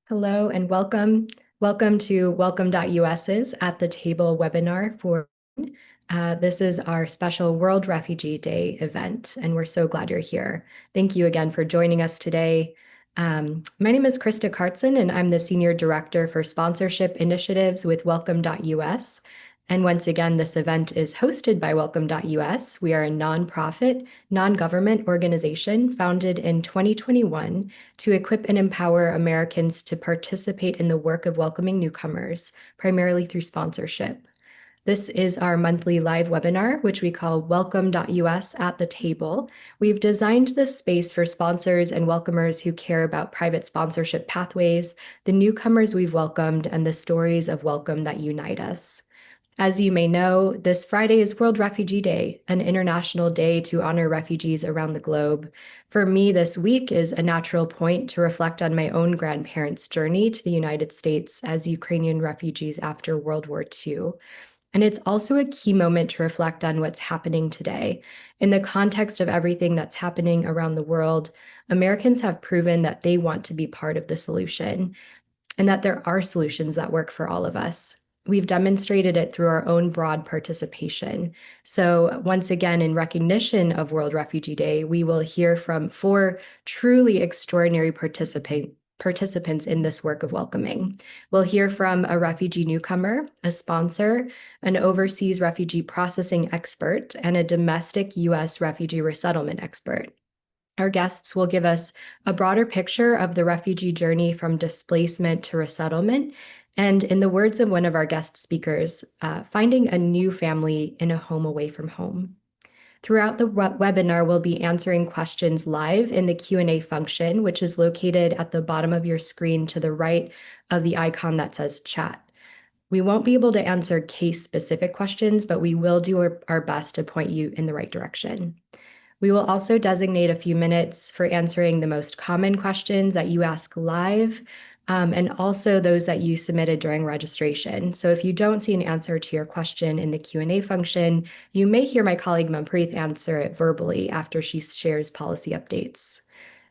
Hello and welcome. Welcome to Welcome.US's At the Table webinar for this is our special World Refugee Day event, and we're so glad you're here. Thank you again for joining us today. My name is Krista Cartson, and I'm the Senior Director for Sponsorship Initiatives with Welcome.US. And once again, this event is hosted by Welcome.US. We are a nonprofit, non-government organization founded in 2021 to equip and empower Americans to participate in the work of welcoming newcomers, primarily through sponsorship. This is our monthly live webinar, which we call Welcome.US at the Table. We've designed this space for sponsors and welcomers who care about private sponsorship pathways, the newcomers we've welcomed, and the stories of welcome that unite us. As you may know, this Friday is World Refugee Day, an international day to honor refugees around the globe. For me, this week is a natural point to reflect on my own grandparents' journey to the United States as Ukrainian refugees after World War II. And it's also a key moment to reflect on what's happening today. In the context of everything that's happening around the world, Americans have proven that they want to be part of the solution and that there are solutions that work for all of us. We've demonstrated it through our own broad participation. So once again, in recognition of World Refugee Day, we will hear from 4 truly extraordinary participants in this work of welcoming. We'll hear from a refugee newcomer, a sponsor, an overseas refugee processing expert, and a domestic U.S. refugee resettlement expert. Our guests will give us a broader picture of the refugee journey from displacement to resettlement, and in the words of one of our guest speakers, finding a new family in a home away from home. Throughout the webinar, we'll be answering questions live in the Q&A function, which is located at the bottom of your screen to the right of the icon that says chat. We won't be able to answer case-specific questions, but we will do our best to point you in the right direction. We will also designate a few minutes for answering the most common questions that you ask live, and also those that you submitted during registration. So if you don't see an answer to your question in the Q&A function, you may hear my colleague Manpreet answer it verbally after she shares policy updates.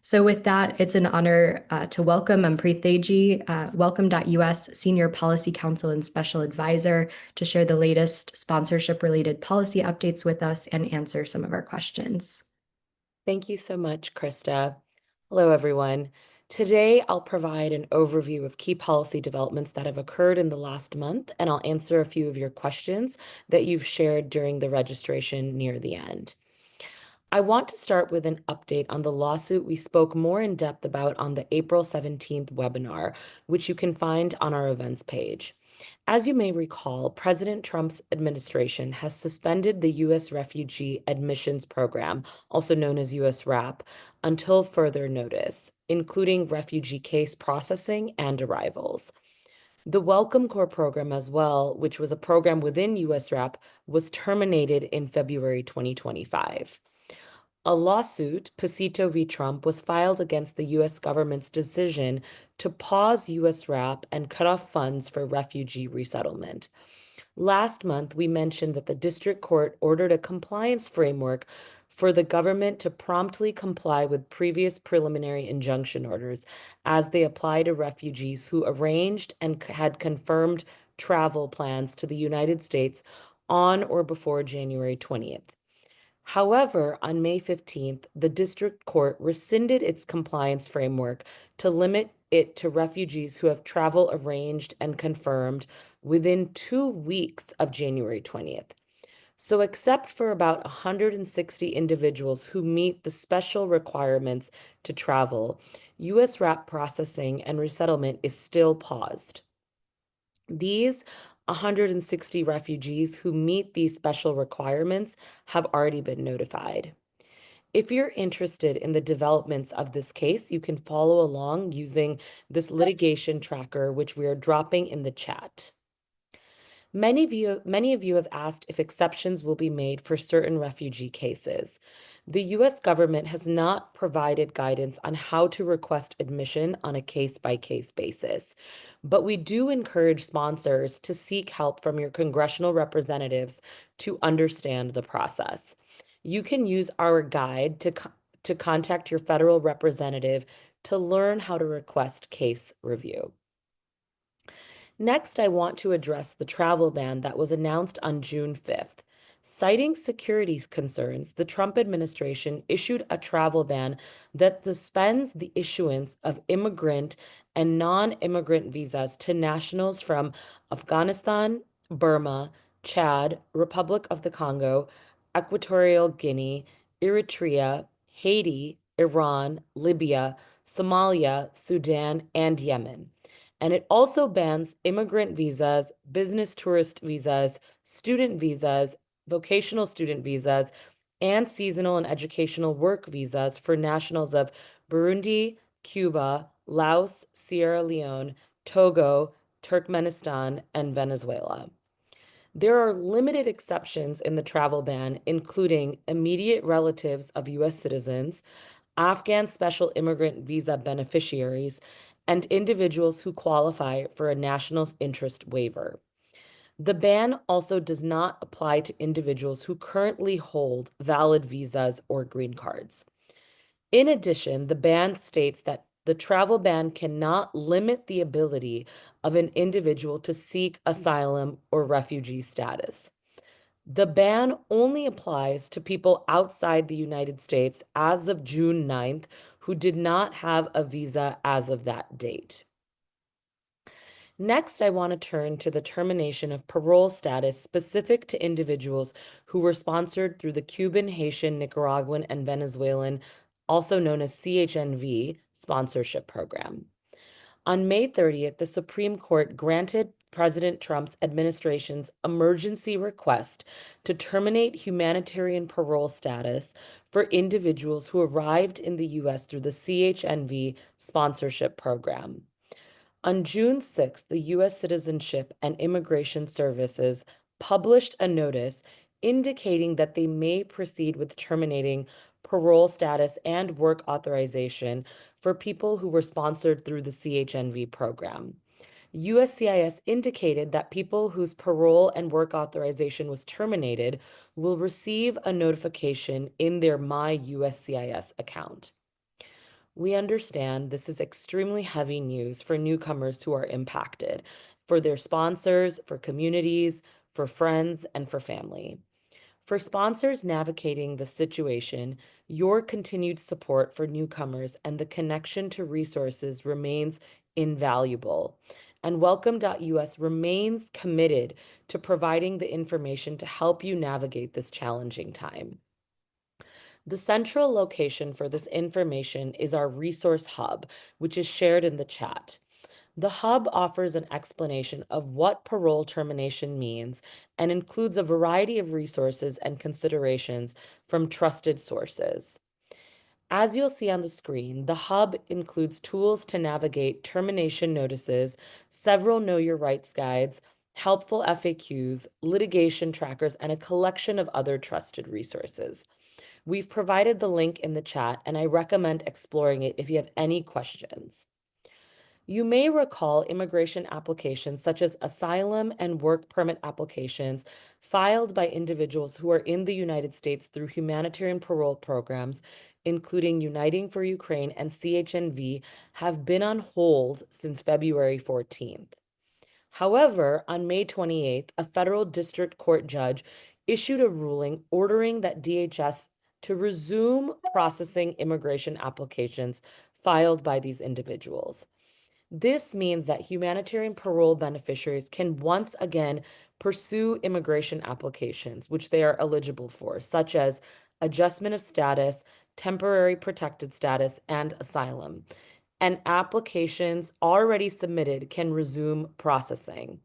So with that, it's an honor to welcome Manpreet Theji, Welcome.US Senior Policy Counsel and Special Advisor, to share the latest sponsorship-related policy updates with us and answer some of our questions. Thank you so much, Krista. Hello, everyone. Today, I'll provide an overview of key policy developments that have occurred in the last month, and I'll answer a few of your questions that you've shared during the registration near the end. I want to start with an update on the lawsuit we spoke more in depth about on the April 17th webinar, which you can find on our events page. As you may recall, President Trump's administration has suspended the U.S. Refugee Admissions Program, also known as U.S. RAP, until further notice, including refugee case processing and arrivals. The Welcome Corps program as well, which was a program within U.S. RAP, was terminated in February 2025. A lawsuit, Pasito v. Trump, was filed against the U.S. government's decision to pause U.S. RAP and cut off funds for refugee resettlement. Last month, we mentioned that the district court ordered a compliance framework for the government to promptly comply with previous preliminary injunction orders as they apply to refugees who arranged and had confirmed travel plans to the United States on or before January 20th. However, on May 15th, the district court rescinded its compliance framework to limit it to refugees who have travel arranged and confirmed within 2 weeks of January 20th. So, except for about 160 individuals who meet the special requirements to travel, U.S. RAP processing and resettlement is still paused. These 160 refugees who meet these special requirements have already been notified. If you're interested in the developments of this case, you can follow along using this litigation tracker, which we are dropping in the chat. Many of you have asked if exceptions will be made for certain refugee cases. The U.S. government has not provided guidance on how to request admission on a case-by-case basis, but we do encourage sponsors to seek help from your congressional representatives to understand the process. You can use our guide to contact your federal representative to learn how to request case review. Next, I want to address the travel ban that was announced on June 5th. Citing security concerns, the Trump administration issued a travel ban that suspends the issuance of immigrant and non-immigrant visas to nationals from Afghanistan, Burma, Chad, Republic of the Congo, Equatorial Guinea, Eritrea, Haiti, Iran, Libya, Somalia, Sudan, and Yemen. And it also bans immigrant visas, business tourist visas, student visas, vocational student visas, and seasonal and educational work visas for nationals of Burundi, Cuba, Laos, Sierra Leone, Togo, Turkmenistan, and Venezuela. There are limited exceptions in the travel ban, including immediate relatives of U.S. citizens, Afghan special immigrant visa beneficiaries, and individuals who qualify for a national interest waiver. The ban also does not apply to individuals who currently hold valid visas or green cards. In addition, the ban states that the travel ban cannot limit the ability of an individual to seek asylum or refugee status. The ban only applies to people outside the United States as of June 9th who did not have a visa as of that date. Next, I want to turn to the termination of parole status specific to individuals who were sponsored through the Cuban, Haitian, Nicaraguan, and Venezuelan, also known as CHNV, sponsorship program. On May 30th, the Supreme Court granted President Trump's administration's emergency request to terminate humanitarian parole status for individuals who arrived in the U.S. through the CHNV sponsorship program. On June 6th, the U.S. Citizenship and Immigration Services published a notice indicating that they may proceed with terminating parole status and work authorization for people who were sponsored through the CHNV program. USCIS indicated that people whose parole and work authorization was terminated will receive a notification in their My USCIS account. We understand this is extremely heavy news for newcomers who are impacted, for their sponsors, for communities, for friends, and for family. For sponsors navigating the situation, your continued support for newcomers and the connection to resources remains invaluable. And Welcome.us remains committed to providing the information to help you navigate this challenging time. The central location for this information is our resource hub, which is shared in the chat. The hub offers an explanation of what parole termination means and includes a variety of resources and considerations from trusted sources. As you'll see on the screen, the hub includes tools to navigate termination notices, several Know Your Rights guides, helpful FAQs, litigation trackers, and a collection of other trusted resources. We've provided the link in the chat, and I recommend exploring it if you have any questions. You may recall immigration applications such as asylum and work permit applications filed by individuals who are in the United States through humanitarian parole programs, including Uniting for Ukraine and CHNV, have been on hold since February 14th. However, on May 28th, a federal district court judge issued a ruling ordering that DHS to resume processing immigration applications filed by these individuals. This means that humanitarian parole beneficiaries can once again pursue immigration applications, which they are eligible for, such as adjustment of status, temporary protected status, and asylum. And applications already submitted can resume processing.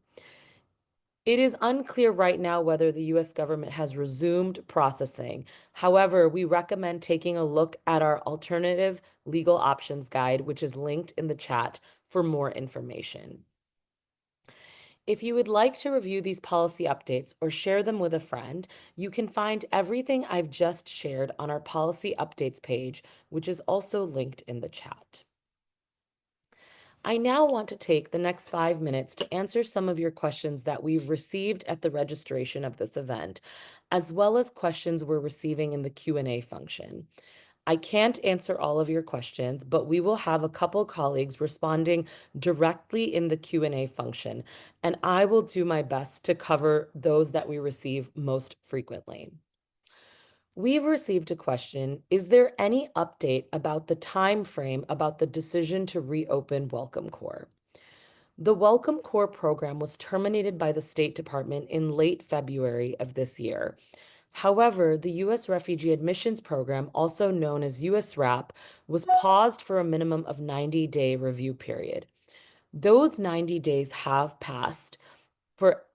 It is unclear right now whether the U.S. government has resumed processing. However, we recommend taking a look at our alternative legal options guide, which is linked in the chat for more information. If you would like to review these policy updates or share them with a friend, you can find everything I've just shared on our policy updates page, which is also linked in the chat. I now want to take the next 5 minutes to answer some of your questions that we've received at the registration of this event, as well as questions we're receiving in the Q&A function. I can't answer all of your questions, but we will have a couple colleagues responding directly in the Q&A function, and I will do my best to cover those that we receive most frequently. We've received a question, is there any update about the time frame about the decision to reopen Welcome Corps? The Welcome Corps program was terminated by the State Department in late February of this year. However, the U.S. Refugee Admissions Program, also known as USRAP, was paused for a minimum of 90-day review period. Those 90 days have passed,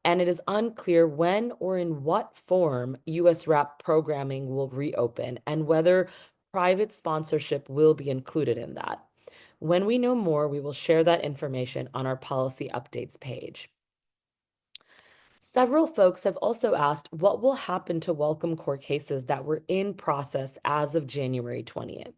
and it is unclear when or in what form USRAP programming will reopen and whether private sponsorship will be included in that. When we know more, we will share that information on our policy updates page. Several folks have also asked what will happen to Welcome Corps cases that were in process as of January 20th.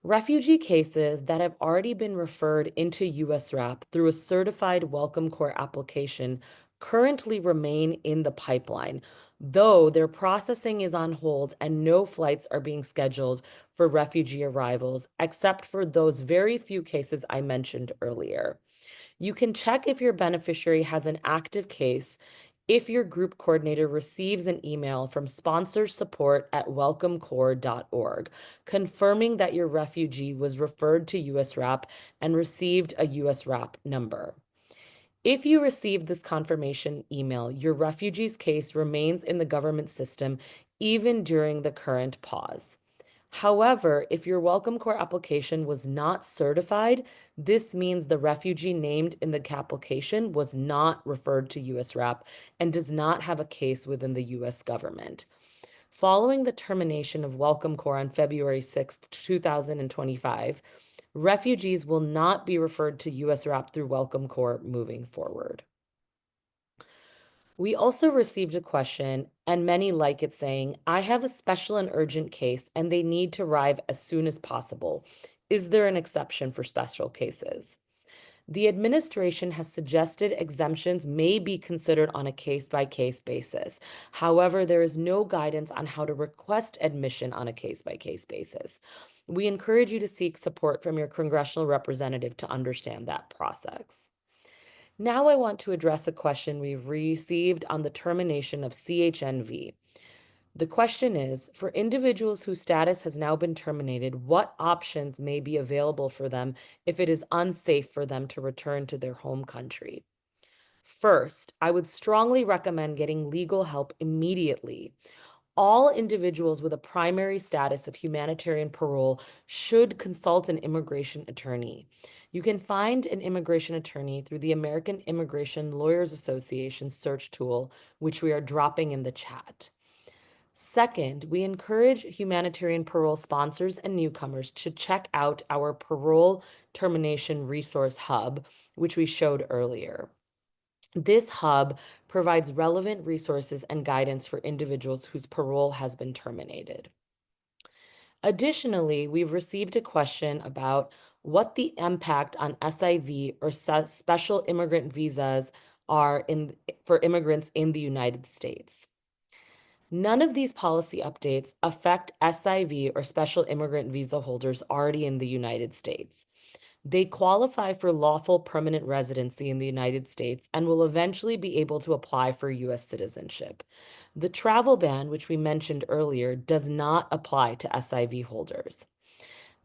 Refugee cases that have already been referred into USRAP through a certified Welcome Corps application currently remain in the pipeline, though their processing is on hold and no flights are being scheduled for refugee arrivals, except for those very few cases I mentioned earlier. You can check if your beneficiary has an active case if your group coordinator receives an email from sponsorsupport@welcomecorps.org confirming that your refugee was referred to USRAP and received a USRAP number. If you received this confirmation email, your refugee's case remains in the government system even during the current pause. However, if your Welcome Corps application was not certified, this means the refugee named in the application was not referred to USRAP and does not have a case within the US government. Following the termination of Welcome Corps on February 6, 2025, refugees will not be referred to USRAP through Welcome Corps moving forward. We also received a question, and many like it, saying, I have a special and urgent case and they need to arrive as soon as possible. Is there an exception for special cases? The administration has suggested exemptions may be considered on a case-by-case basis. However, there is no guidance on how to request admission on a case-by-case basis. We encourage you to seek support from your congressional representative to understand that process. Now I want to address a question we've received on the termination of CHNV. The question is, for individuals whose status has now been terminated, what options may be available for them if it is unsafe for them to return to their home country? First, I would strongly recommend getting legal help immediately. All individuals with a primary status of humanitarian parole should consult an immigration attorney. You can find an immigration attorney through the American Immigration Lawyers Association search tool, which we are dropping in the chat. Second, we encourage humanitarian parole sponsors and newcomers to check out our Parole Termination Resource Hub, which we showed earlier. This hub provides relevant resources and guidance for individuals whose parole has been terminated. Additionally, we've received a question about what the impact on SIV or special immigrant visas are for immigrants in the United States. None of these policy updates affect SIV or special immigrant visa holders already in the United States. They qualify for lawful permanent residency in the United States and will eventually be able to apply for U.S. citizenship. The travel ban, which we mentioned earlier, does not apply to SIV holders.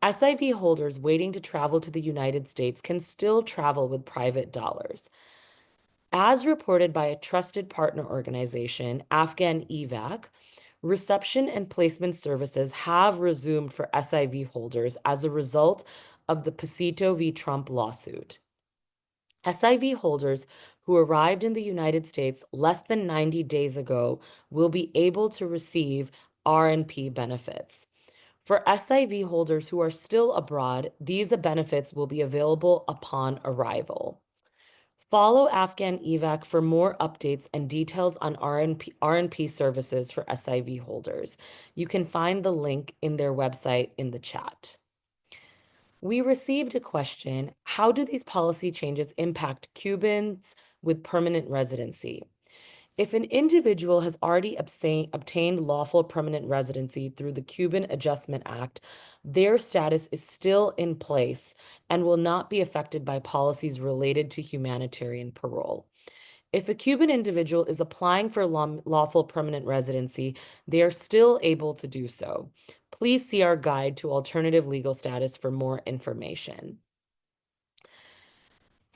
SIV holders waiting to travel to the United States can still travel with private dollars. As reported by a trusted partner organization, Afghan EVAC, reception and placement services have resumed for SIV holders as a result of the Pasito v. Trump lawsuit. SIV holders who arrived in the United States less than 90 days ago will be able to receive RNP benefits. For SIV holders who are still abroad, these benefits will be available upon arrival. Follow Afghan EVAC for more updates and details on RNP services for SIV holders. You can find the link in their website in the chat. We received a question, how do these policy changes impact Cubans with permanent residency? If an individual has already obtained lawful permanent residency through the Cuban Adjustment Act, their status is still in place and will not be affected by policies related to humanitarian parole. If a Cuban individual is applying for lawful permanent residency, they are still able to do so. Please see our guide to alternative legal status for more information.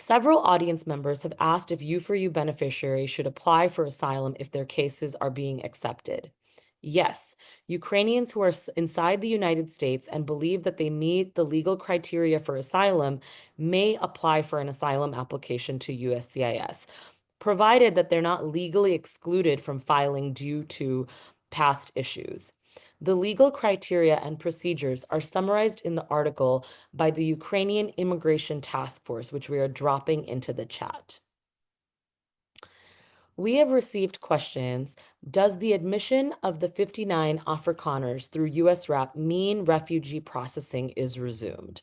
Several audience members have asked if U4U beneficiaries should apply for asylum if their cases are being accepted. Yes, Ukrainians who are inside the United States and believe that they meet the legal criteria for asylum may apply for an asylum application to USCIS, provided that they're not legally excluded from filing due to past issues. The legal criteria and procedures are summarized in the article by the Ukrainian Immigration Task Force, which we are dropping into the chat. We have received questions. Does the admission of the 59 Afrikaners through US RAP mean refugee processing is resumed?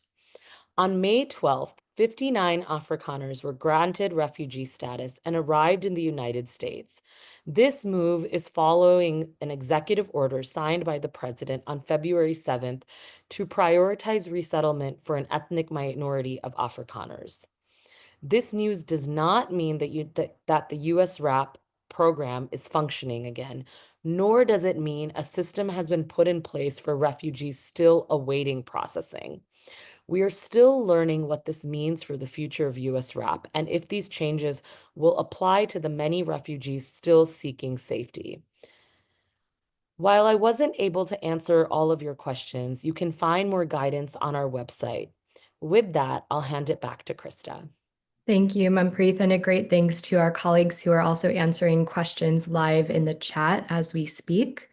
On May 12th, 59 Afrikaners were granted refugee status and arrived in the United States. This move is following an executive order signed by the president on February 7th to prioritize resettlement for an ethnic minority of Afrikaners. This news does not mean that the US RAP program is functioning again, nor does it mean a system has been put in place for refugees still awaiting processing. We are still learning what this means for the future of US RAP and if these changes will apply to the many refugees still seeking safety. While I wasn't able to answer all of your questions, you can find more guidance on our website. With that, I'll hand it back to Krista. Thank you, Manpreet, and a great thanks to our colleagues who are also answering questions live in the chat as we speak.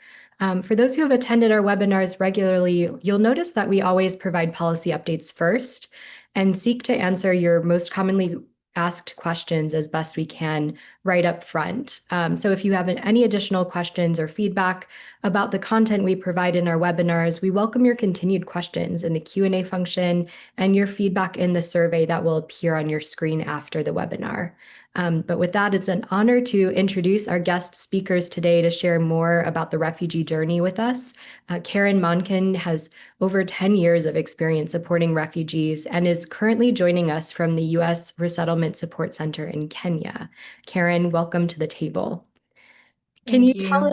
For those who have attended our webinars regularly, you'll notice that we always provide policy updates first and seek to answer your most commonly asked questions as best we can right up front. So if you have any additional questions or feedback about the content we provide in our webinars, we welcome your continued questions in the Q&A function and your feedback in the survey that will appear on your screen after the webinar. But with that, it's an honor to introduce our guest speakers today to share more about the refugee journey with us. Karen Monken has over 10 years of experience supporting refugees and is currently joining us from the U.S. Resettlement Support Center in Kenya. Karen, welcome to the table. Can you tell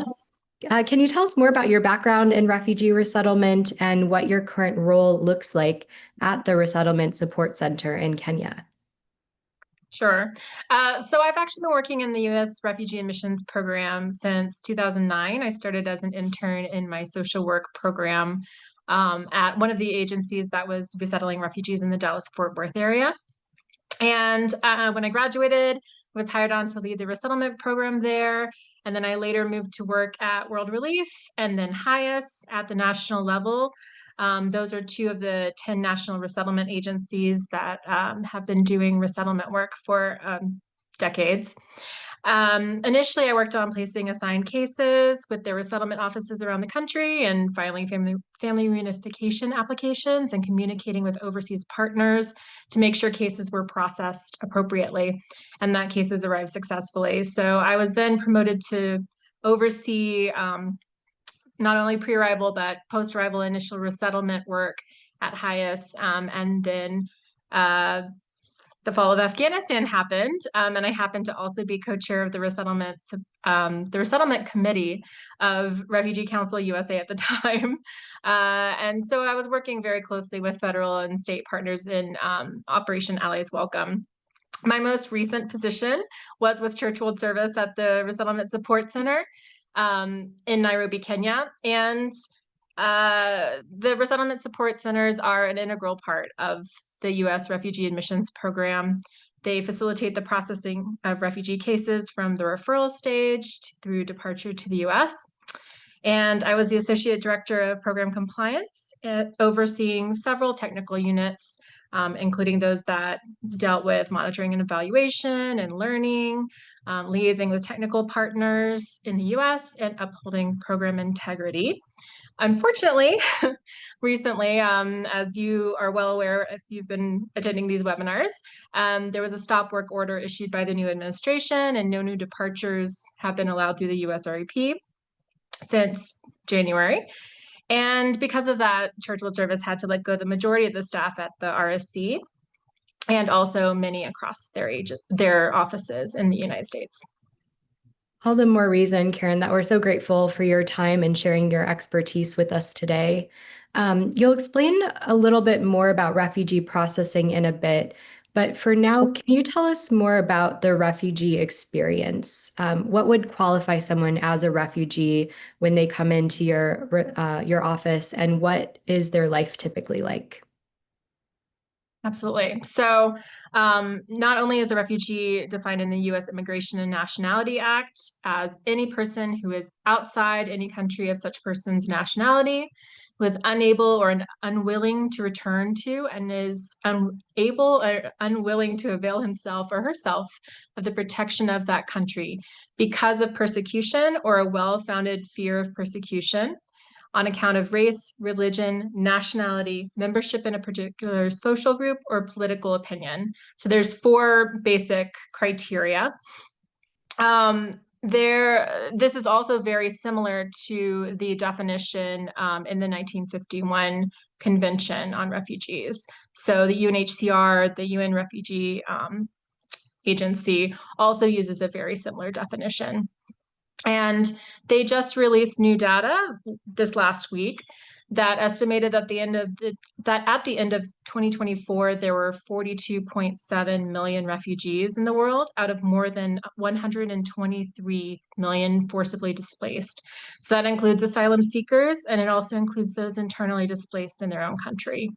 us more about your background in refugee resettlement and what your current role looks like at the Resettlement Support Center in Kenya? Sure. So I've actually been working in the U.S. Refugee Admissions Program since 2009. I started as an intern in my social work program at one of the agencies that was resettling refugees in the Dallas-Fort Worth area. And when I graduated, I was hired on to lead the resettlement program there. And then I later moved to work at World Relief and then HIAS at the national level. Those are two of the 10 national resettlement agencies that have been doing resettlement work for decades. Initially, I worked on placing assigned cases with their resettlement offices around the country and filing family reunification applications and communicating with overseas partners to make sure cases were processed appropriately and that cases arrived successfully. So I was then promoted to oversee not only pre-arrival but post-arrival initial resettlement work at HIAS, and then the fall of Afghanistan happened, and I happened to also be co-chair of the resettlement committee of Refugee Council USA at the time. And so I was working very closely with federal and state partners in Operation Allies Welcome. My most recent position was with Church World Service at the Resettlement Support Center in Nairobi, Kenya. And the resettlement support centers are an integral part of the U.S. Refugee Admissions Program. They facilitate the processing of refugee cases from the referral stage through departure to the U.S. And I was the Associate Director of Program Compliance, overseeing several technical units including those that dealt with monitoring and evaluation and learning, liaising with technical partners in the US, and upholding program integrity. Unfortunately, recently, as you are well aware if you've been attending these webinars, there was a stop work order issued by the new administration, and no new departures have been allowed through the USREP since January. And because of that, Church World Service had to let go the majority of the staff at the RSC and also many across their offices in the United States. All the more reason, Karen, that we're so grateful for your time and sharing your expertise with us today. You'll explain a little bit more about refugee processing in a bit, but for now, can you tell us more about the refugee experience? What would qualify someone as a refugee when they come into your office, and what is their life typically like? Absolutely. So, not only is a refugee defined in the U.S. Immigration and Nationality Act as any person who is outside any country of such person's nationality, who is unable or unwilling to return to, and is unable or unwilling to avail himself or herself of the protection of that country because of persecution or a well-founded fear of persecution on account of race, religion, nationality, membership in a particular social group, or political opinion. So there's 4 basic criteria. This is also very similar to the definition in the 1951 Convention on Refugees. So the UNHCR, the UN Refugee Agency, also uses a very similar definition. And they just released new data this last week that estimated that at the end of 2024, there were 42.7 million refugees in the world out of more than 123 million forcibly displaced. So that includes asylum seekers, and it also includes those internally displaced in their own country.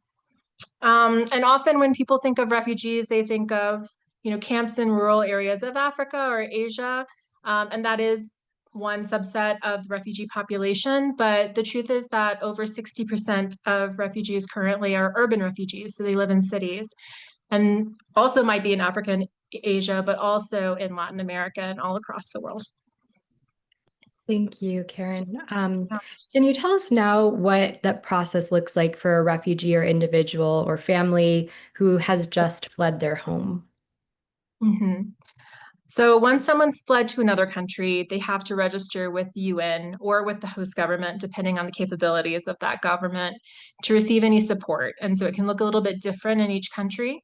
And often when people think of refugees, they think of, camps in rural areas of Africa or Asia, and that is one subset of the refugee population. But the truth is that over 60% of refugees currently are urban refugees, so they live in cities, and also might be in Africa and Asia, but also in Latin America and all across the world. Thank you, Karen. Can you tell us now what that process looks like for a refugee or individual or family who has just fled their home? Mm-hmm. So once someone's fled to another country, they have to register with the UN or with the host government, depending on the capabilities of that government, to receive any support. And so it can look a little bit different in each country.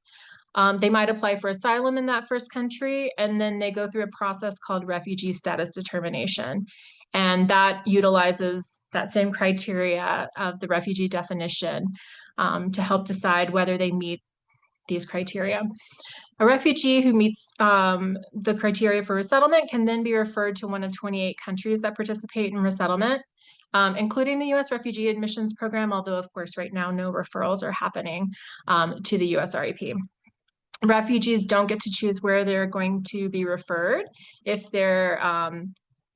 They might apply for asylum in that first country, and then they go through a process called refugee status determination. And that utilizes that same criteria of the refugee definition to help decide whether they meet these criteria. A refugee who meets the criteria for resettlement can then be referred to one of 28 countries that participate in resettlement, including the U.S. Refugee Admissions Program, although, of course, right now no referrals are happening to the USREP. Refugees don't get to choose where they're going to be referred. If they're,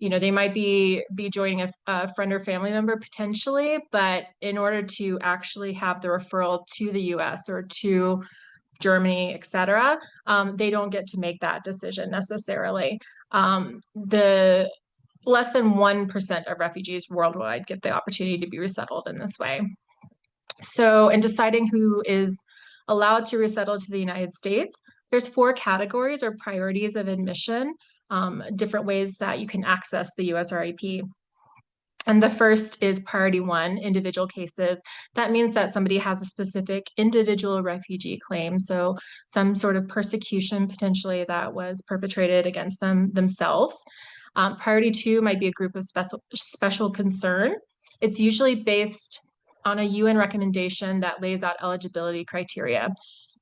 they might be joining a friend or family member potentially, but in order to actually have the referral to the U.S. or to Germany, et cetera, they don't get to make that decision necessarily. The less than 1% of refugees worldwide get the opportunity to be resettled in this way. So in deciding who is allowed to resettle to the United States, there's 4 categories or priorities of admission, different ways that you can access the USREP. And the first is priority 1, individual cases. That means that somebody has a specific individual refugee claim, so some sort of persecution potentially that was perpetrated against themselves. Priority 2 might be a group of special concern. It's usually based on a UN recommendation that lays out eligibility criteria.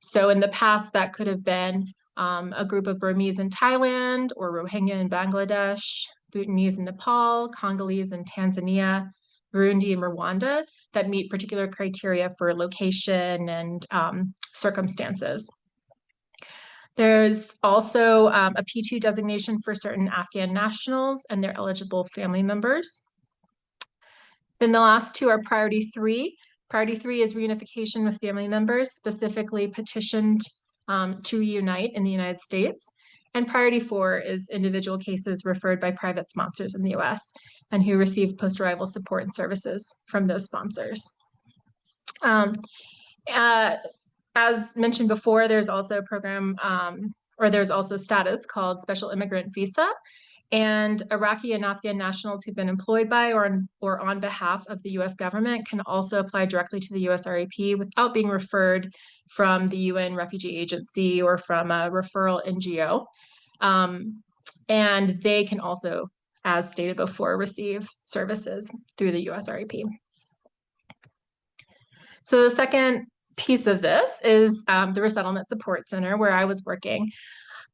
So in the past, that could have been a group of Burmese in Thailand, or Rohingya in Bangladesh, Bhutanese in Nepal, Congolese in Tanzania, Burundi and Rwanda that meet particular criteria for location and circumstances. There's also a P2 designation for certain Afghan nationals and their eligible family members. Then the last 2 are priority 3. Priority 3 is reunification with family members, specifically petitioned to reunite in the United States. And priority 4 is individual cases referred by private sponsors in the US and who receive post-arrival support and services from those sponsors. As mentioned before, there's also a program there's also status called Special Immigrant Visa. And Iraqi and Afghan nationals who've been employed by or on behalf of the US government can also apply directly to the USREP without being referred from the UN Refugee Agency or from a referral NGO. And they can also, as stated before, receive services through the USREP. So the second piece of this is the Resettlement Support Center, where I was working.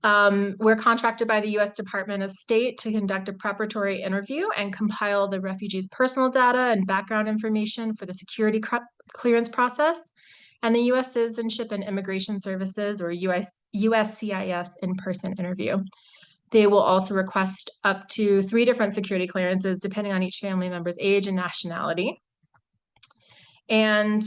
We're contracted by the U.S. Department of State to conduct a preparatory interview and compile the refugees' personal data and background information for the security clearance process, and the U.S. Citizenship and Immigration Services, or USCIS, in-person interview. They will also request up to 3 different security clearances, depending on each family member's age and nationality. And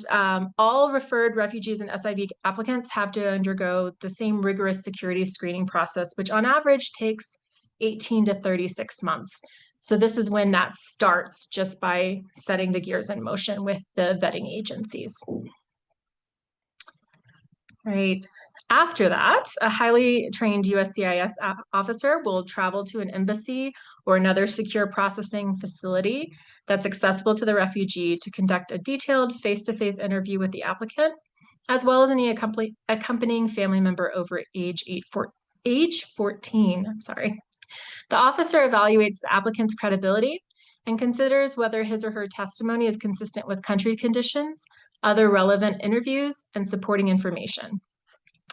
all referred refugees and SIV applicants have to undergo the same rigorous security screening process, which on average takes 18 to 36 months. So this is when that starts, just by setting the gears in motion with the vetting agencies. Right. After that, a highly trained USCIS officer will travel to an embassy or another secure processing facility that's accessible to the refugee to conduct a detailed face-to-face interview with the applicant, as well as any accompanying family member over age 14. The officer evaluates the applicant's credibility and considers whether his or her testimony is consistent with country conditions, other relevant interviews, and supporting information.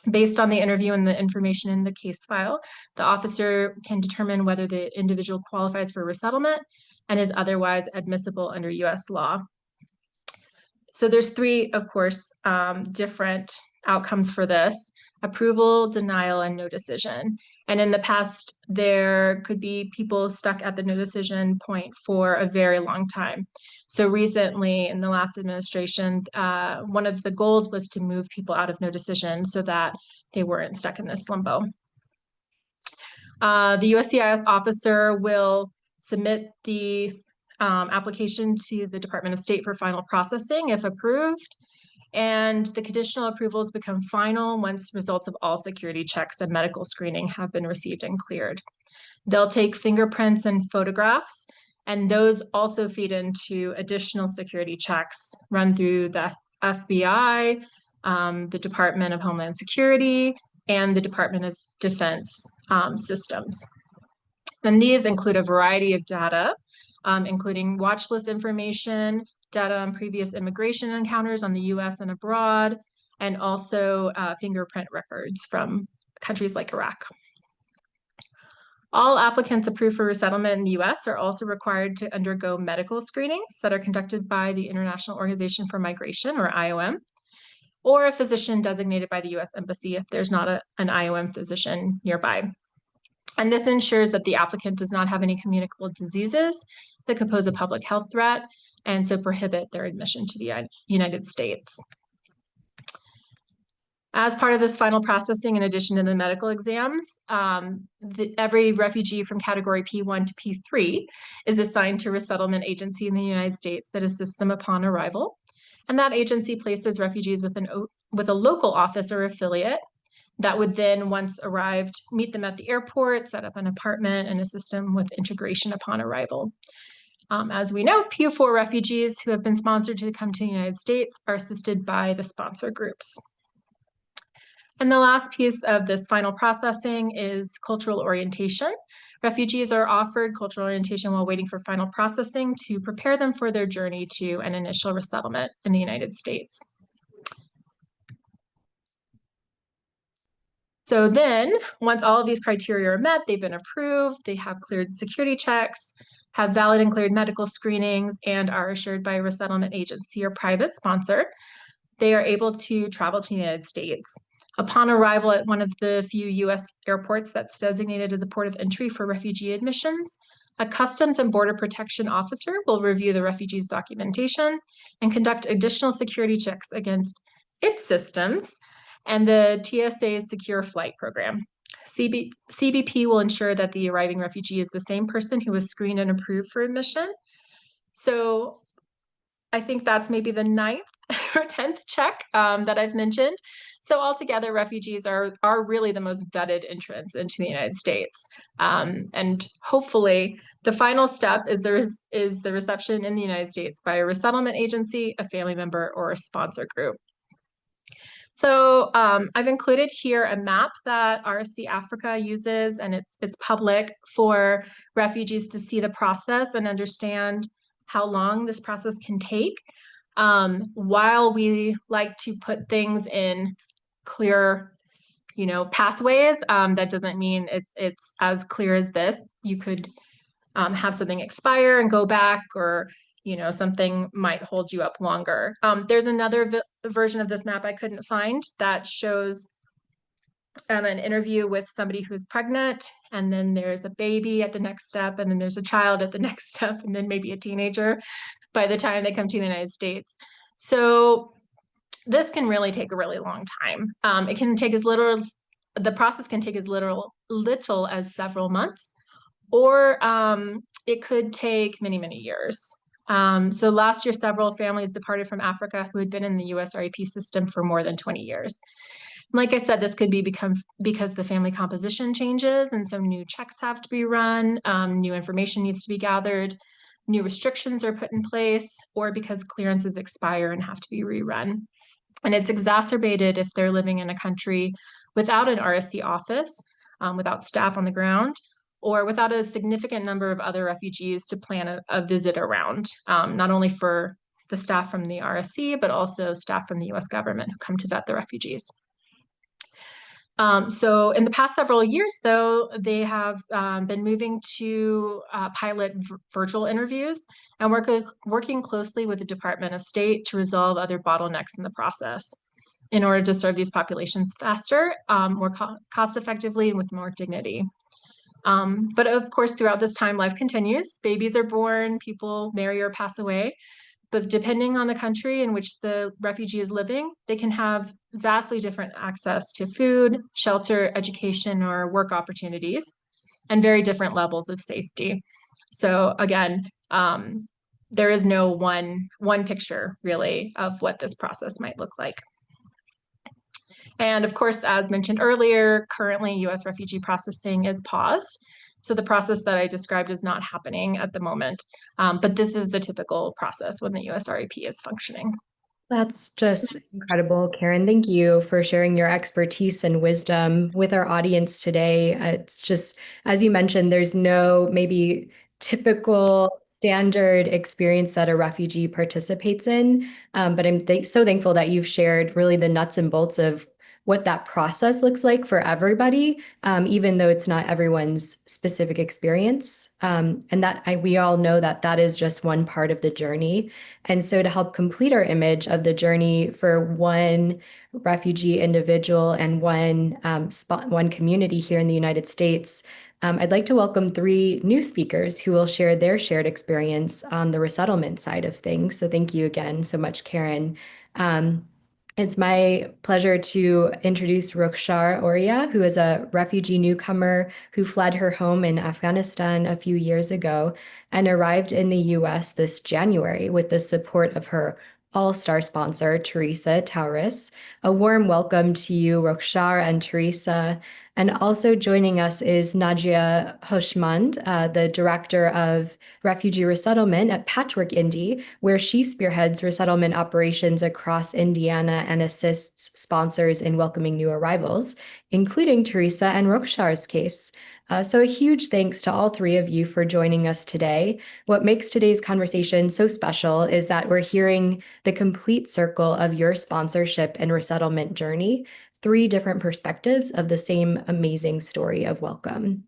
Based on the interview and the information in the case file, the officer can determine whether the individual qualifies for resettlement and is otherwise admissible under US law. So there's 3, of course, different outcomes for this: approval, denial, and no decision. And in the past, there could be people stuck at the no decision point for a very long time. So recently, in the last administration, one of the goals was to move people out of no decision so that they weren't stuck in this limbo. The USCIS officer will submit the application to the Department of State for final processing if approved. And the conditional approvals become final once results of all security checks and medical screening have been received and cleared. They'll take fingerprints and photographs, and those also feed into additional security checks run through the FBI, the Department of Homeland Security, and the Department of Defense systems. And these include a variety of data, including watch list information, data on previous immigration encounters on the US and abroad, and also fingerprint records from countries like Iraq. All applicants approved for resettlement in the US are also required to undergo medical screenings that are conducted by the International Organization for Migration, or IOM, or a physician designated by the US Embassy if there's not an IOM physician nearby. And this ensures that the applicant does not have any communicable diseases that could pose a public health threat and so prohibit their admission to the United States. As part of this final processing, in addition to the medical exams, every refugee from category P1 to P3 is assigned to a resettlement agency in the United States that assists them upon arrival. And that agency places refugees with a local office or affiliate that would then, once arrived, meet them at the airport, set up an apartment, and assist them with integration upon arrival. As we know, P4 refugees who have been sponsored to come to the United States are assisted by the sponsor groups. And the last piece of this final processing is cultural orientation. Refugees are offered cultural orientation while waiting for final processing to prepare them for their journey to an initial resettlement in the United States. So then, once all of these criteria are met, they've been approved, they have cleared security checks, have valid and cleared medical screenings, and are assured by a resettlement agency or private sponsor, they are able to travel to the United States. Upon arrival at one of the few US airports that's designated as a port of entry for refugee admissions, A Customs and Border Protection officer will review the refugee's documentation and conduct additional security checks against its systems and the TSA's secure flight program. CBP will ensure that the arriving refugee is the same person who was screened and approved for admission. So I think that's maybe the 9th or 10th check that I've mentioned. So altogether, refugees are really the most vetted entrants into the United States. And hopefully, the final step is the reception in the United States by a resettlement agency, a family member, or a sponsor group. So I've included here a map that RSC Africa uses, and it's public for refugees to see the process and understand how long this process can take. While we like to put things in clear, pathways, that doesn't mean it's as clear as this. You could have something expire and go back, or something might hold you up longer. There's another version of this map I couldn't find that shows an interview with somebody who's pregnant, and then there's a baby at the next step, and then there's a child at the next step, and then maybe a teenager by the time they come to the United States. So this can really take a really long time. It can take the process can take as little as several months, or it could take many, many years. So last year, several families departed from Africa who had been in the US REP system for more than 20 years. Like I said, this could be because the family composition changes, and so new checks have to be run, new information needs to be gathered, new restrictions are put in place, or because clearances expire and have to be rerun. And it's exacerbated if they're living in a country without an RSC office, without staff on the ground, or without a significant number of other refugees to plan a visit around, not only for the staff from the RSC, but also staff from the US government who come to vet the refugees. So in the past several years, though, they have been moving to pilot virtual interviews and working closely with the Department of State to resolve other bottlenecks in the process in order to serve these populations faster, more cost effectively, and with more dignity. But of course, throughout this time, life continues. Babies are born, people marry or pass away. But depending on the country in which the refugee is living, they can have vastly different access to food, shelter, education, or work opportunities, and very different levels of safety. So again, there is no one picture really of what this process might look like. And of course, as mentioned earlier, currently US refugee processing is paused. So the process that I described is not happening at the moment, but this is the typical process when the US REP is functioning. That's just incredible, Karen. Thank you for sharing your expertise and wisdom with our audience today. It's just, as you mentioned, there's no maybe typical standard experience that a refugee participates in, but I'm so thankful that you've shared really the nuts and bolts of what that process looks like for everybody, even though it's not everyone's specific experience. And we all know that that is just one part of the journey. And so to help complete our image of the journey for one refugee individual and one community here in the United States, I'd like to welcome 3 new speakers who will share their shared experience on the resettlement side of things. So thank you again so much, Karen. It's my pleasure to introduce Rukshar Oria, who is a refugee newcomer who fled her home in Afghanistan a few years ago and arrived in the US this January with the support of her all-star sponsor, Teresa Tauris. A warm welcome to you, Rukshar and Teresa. And also joining us is Nadia Hoshmand, the Director of Refugee Resettlement at Patchwork Indy, where she spearheads resettlement operations across Indiana and assists sponsors in welcoming new arrivals, including Teresa and Rukshar's case. So a huge thanks to all 3 of you for joining us today. What makes today's conversation so special is that we're hearing the complete circle of your sponsorship and resettlement journey, 3 different perspectives of the same amazing story of welcome.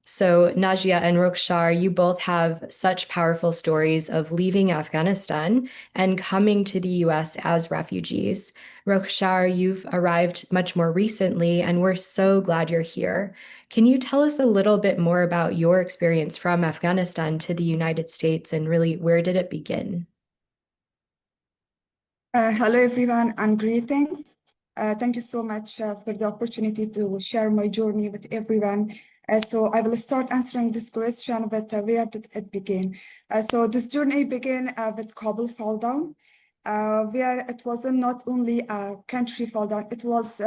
So, Najia and Rukshar, you both have such powerful stories of leaving Afghanistan and coming to the US as refugees. Rukshar, you've arrived much more recently, and we're so glad you're here. Can you tell us a little bit more about your experience from Afghanistan to the United States and really where did it begin? Hello, everyone, and greetings. Thank you so much for the opportunity to share my journey with everyone. So I will start answering this question, but where did it begin? So this journey began with Kabul fall down, where it wasn't not only a country fall down, it was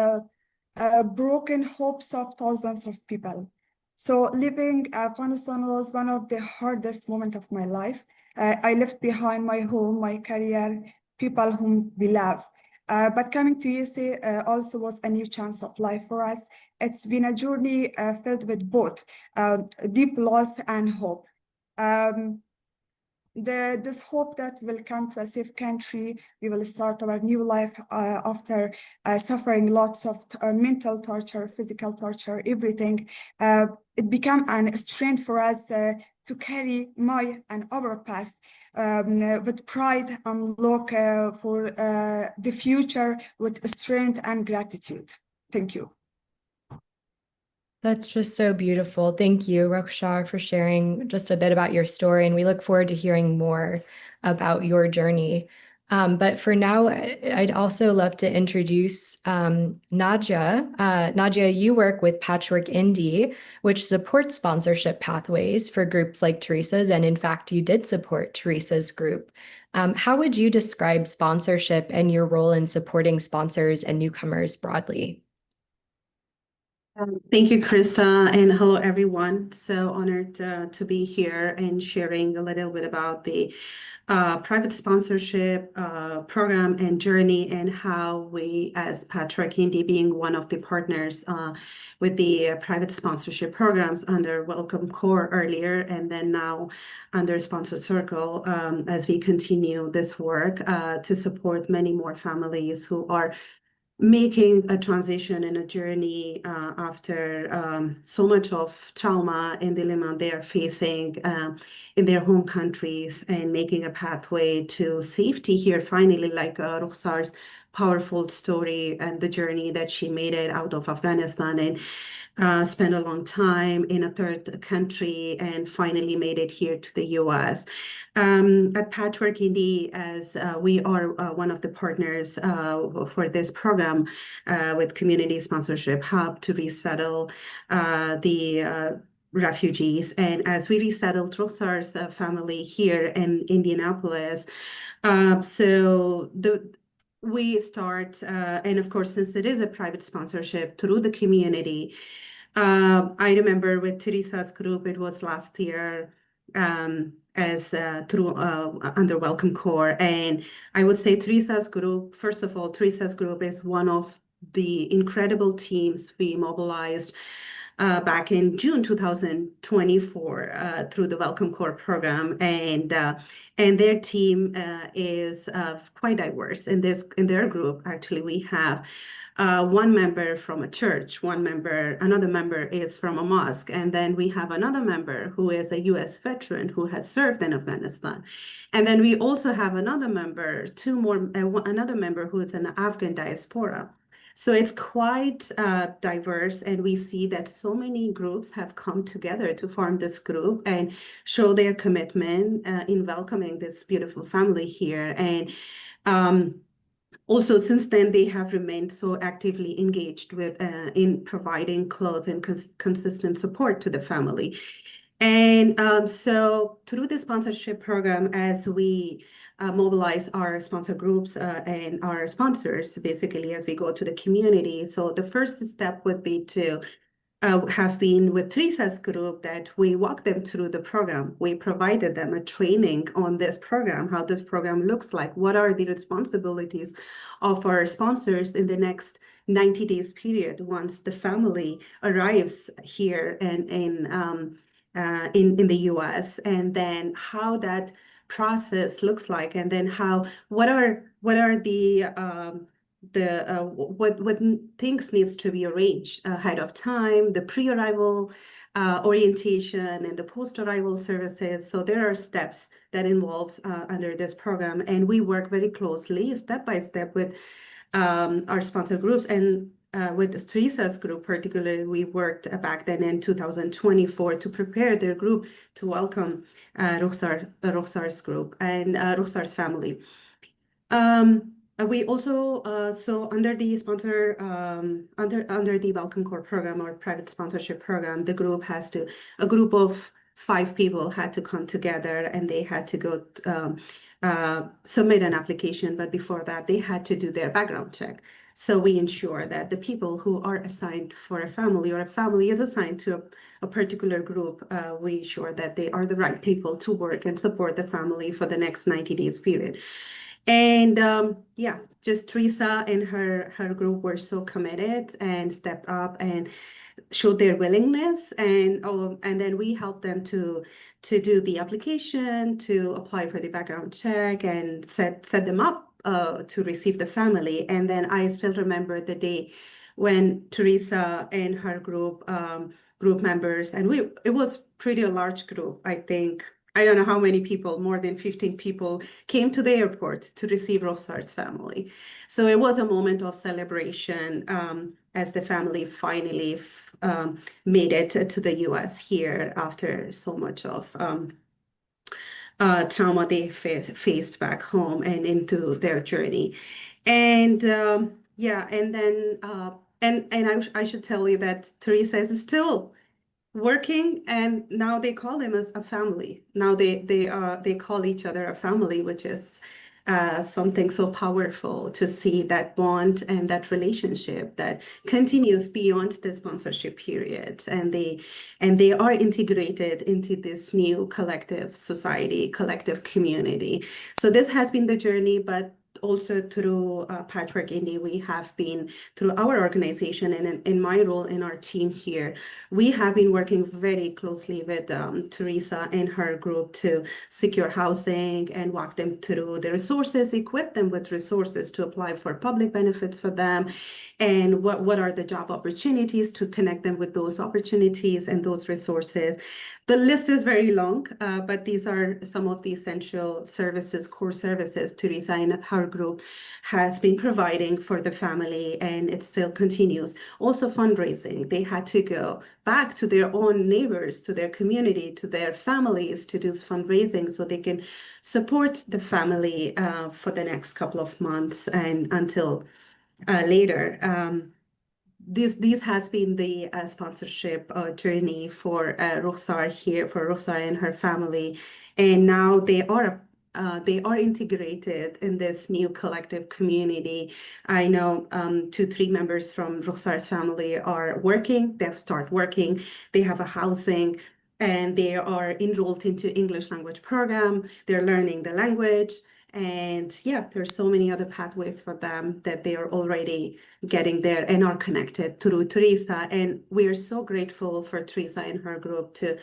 broken hopes of thousands of people. So leaving Afghanistan was one of the hardest moments of my life. I left behind my home, my career, people whom we love. But coming to USA also was a new chance of life for us. It's been a journey filled with both deep loss and hope. Um, this hope that we'll come to a safe country, we will start our new life after suffering lots of mental torture, physical torture, everything. It became a strength for us to carry my and our past with pride and look for the future with strength and gratitude. Thank you. That's just so beautiful. Thank you, Rukshar, for sharing just a bit about your story. And we look forward to hearing more about your journey. But for now, I'd also love to introduce Nadia. Nadia, you work with Patchwork Indie, which supports sponsorship pathways for groups like Teresa's. And in fact, you did support Teresa's group. How would you describe sponsorship and your role in supporting sponsors and newcomers broadly? Thank you, Krista, and hello, everyone. So honored to be here and sharing a little bit about the private sponsorship program and journey and how we, as Patrick Hindi, being one of the partners with the private sponsorship programs under Welcome Core earlier, and then now under Sponsor Circle, as we continue this work to support many more families who are making a transition and a journey after so much of trauma and dilemma they are facing in their home countries and making a pathway to safety here finally, like Rukhsar's powerful story and the journey that she made it out of Afghanistan and spent a long time in a third country and finally made it here to the US. At Patchwork Indie, as we are one of the partners for this program with Community Sponsorship Hub to resettle the refugees. And as we resettled Rukhsar's family here in Indianapolis, we start, and of course, since it is a private sponsorship through the community, I remember with Teresa's group, it was last year as through under Welcome Core. And I would say Teresa's group, first of all, Teresa's group is one of the incredible teams we mobilized back in June 2024 through the Welcome Core program, and their team is quite diverse. In their group, actually, we have one member from a church, another member is from a mosque, and then we have another member who is a U.S. veteran who has served in Afghanistan. And then we also have another member, another member who is an Afghan diaspora. So it's quite diverse, and we see that so many groups have come together to form this group and show their commitment in welcoming this beautiful family here. And also, since then, they have remained so actively engaged with in providing close and consistent support to the family. And so through the sponsorship program, as we mobilize our sponsor groups and our sponsors, basically, as we go to the community. So the first step would be to have been with Teresa's group that we walk them through the program. We provided them a training on this program, how this program looks like, what are the responsibilities of our sponsors in the next 90 days period once the family arrives here and in the US, and then how that process looks like, and then what are the what things needs to be arranged ahead of time, the pre-arrival orientation and the post-arrival services. So there are steps that involves under this program, and we work very closely, step by step, with our sponsor groups, and with Teresa's group particularly. We worked back then in 2024 to prepare their group to welcome Roxar's group and Roxar's family. We also so under the sponsor under the Welcome Corps program or private sponsorship program, the group a group of 5 people had to come together, and they had to go submit an application. But before that, they had to do their background check. So we ensure that the people who are assigned for a family, or a family is assigned to a particular group, we ensure that they are the right people to work and support the family for the next 90 days period. And yeah, just Teresa and her group were so committed and stepped up and showed their willingness, and then we helped them to do the application, to apply for the background check, and set them up to receive the family. And then I still remember the day when Teresa and her group members, and it was pretty a large group, I think. I don't know how many people, more than 15 people, came to the airport to receive Roxar's family. So it was a moment of celebration as the family finally made it to the US here after so much of trauma they faced back home and into their journey. And yeah, and then I should tell you that Teresa is still working, and now they call them as a family. Now they call each other a family, which is something so powerful to see, that bond and that relationship that continues beyond the sponsorship period, and they are integrated into this new collective society, collective community. So this has been the journey, but also through Patchwork Indy, we have been, through our organization and in my role in our team here, we have been working very closely with Teresa and her group to secure housing and walk them through the resources, equip them with resources to apply for public benefits for them, and what are the job opportunities, to connect them with those opportunities and those resources. The list is very long, but these are some of the essential services, core services Teresa and her group has been providing for the family, and it still continues. Also fundraising. They had to go back to their own neighbors, to their community, to their families to do fundraising so they can support the family for the next couple of months and until later. This has been the sponsorship journey for Roxar here, for Roxar and her family, and now they are integrated in this new collective community. I know 2-3 members from Roxar's family are working. They've started working. They have a housing, and they are enrolled into English language program. They're learning the language. And yeah, there's so many other pathways for them that they are already getting there and are connected through Teresa. And we are so grateful for Teresa and her group to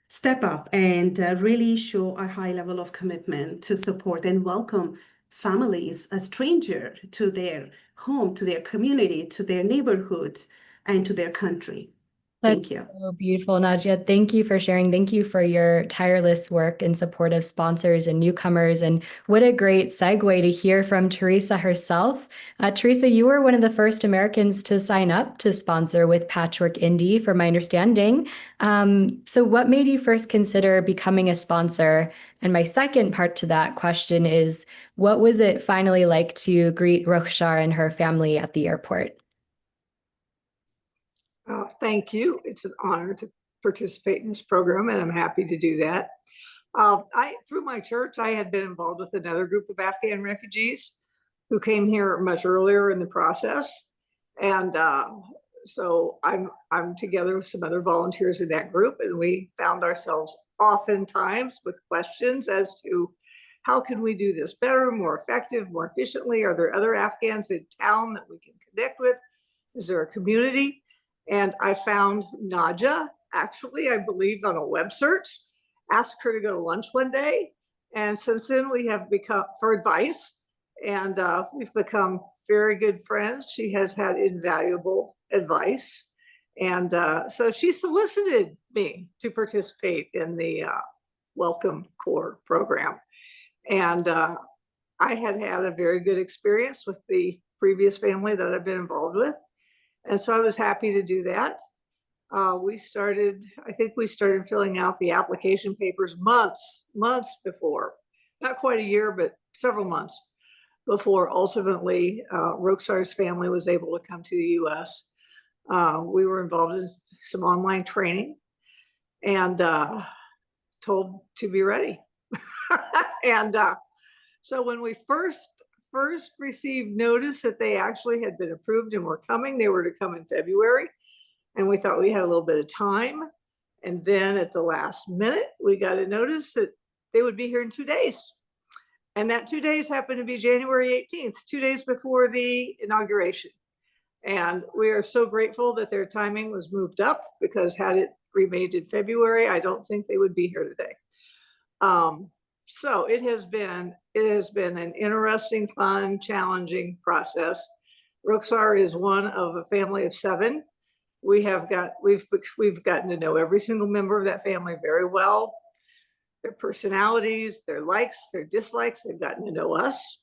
step up and really show a high level of commitment to support and welcome families, a stranger, to their home, to their community, to their neighborhoods, and to their country. Thank That's you. so beautiful, Nadia. Thank you for sharing. Thank you for your tireless work in support of sponsors and newcomers. And what a great segue to hear from Teresa herself. Teresa, you were one of the first Americans to sign up to sponsor with Patchwork Indy, from my understanding. So what made you first consider becoming a sponsor? And my second part to that question is, what was it finally like to greet Roxar and her family at the airport? Thank you. It's an honor to participate in this program, and I'm happy to do that. Through my church, I had been involved with another group of Afghan refugees who came here much earlier in the process. And so I'm together with some other volunteers in that group, and we found ourselves oftentimes with questions as to how can we do this better, more effective, more efficiently? Are there other Afghans in town that we can connect with? Is there a community? And I found Nadia, actually, I believe, on a web search, asked her to go to lunch one day. And since then we have become, for advice, and we've become very good friends. She has had invaluable advice. And so she solicited me to participate in the Welcome Corps program. And I had had a very good experience with the previous family that I've been involved with. And so I was happy to do that. I think we started filling out the application papers months before, not quite a year, but several months before ultimately Roksar's family was able to come to the US. We were involved in some online training and told to be ready. And so when we first received notice that they actually had been approved and were coming, they were to come in February. And we thought we had a little bit of time. And then at the last minute, we got a notice that they would be here in 2 days. And that 2 days happened to be January 18th, 2 days before the inauguration. And we are so grateful that their timing was moved up, because had it remained in February, I don't think they would be here today. So it has been an interesting, fun, challenging process. Roksar is one of a family of 7. We've gotten to know every single member of that family very well. Their personalities, their likes, their dislikes, they've gotten to know us.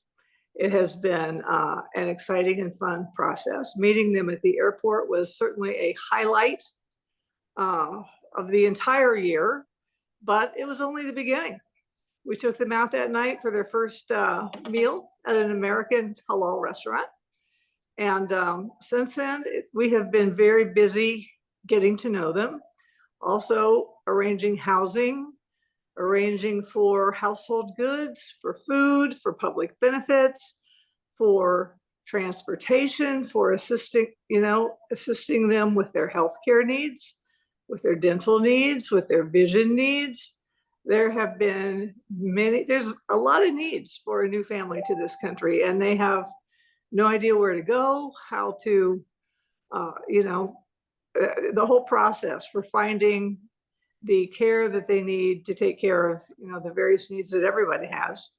It has been an exciting and fun process. Meeting them at the airport was certainly a highlight of the entire year, but it was only the beginning. We took them out that night for their first meal at an American halal restaurant. And since then, we have been very busy getting to know them, also arranging housing, arranging for household goods, for food, for public benefits, for transportation, for assisting them with their healthcare needs, with their dental needs, with their vision needs. There have been there's a lot of needs for a new family to this country, and they have no idea where to go, how to, the whole process for finding the care that they need to take care of, the various needs that everybody has.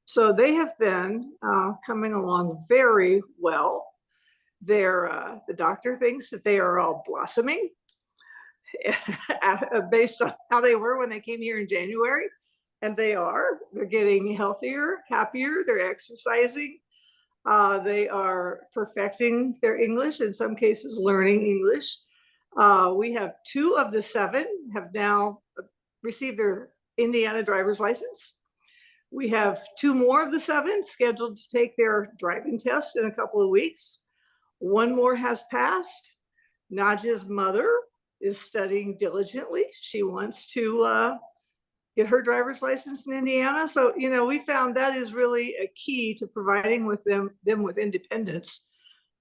So they have been coming along very well. The doctor thinks that they are all blossoming based on how they were when they came here in January. And they're getting healthier, happier, they're exercising. They are perfecting their English, in some cases learning English. We have 2 of the 7 have now received their Indiana driver's license. We have 2 more of the 7 scheduled to take their driving test in a couple of weeks. 1 more has passed. Naja's mother is studying diligently. She wants to get her driver's license in Indiana. So, we found that is really a key to providing with them with independence.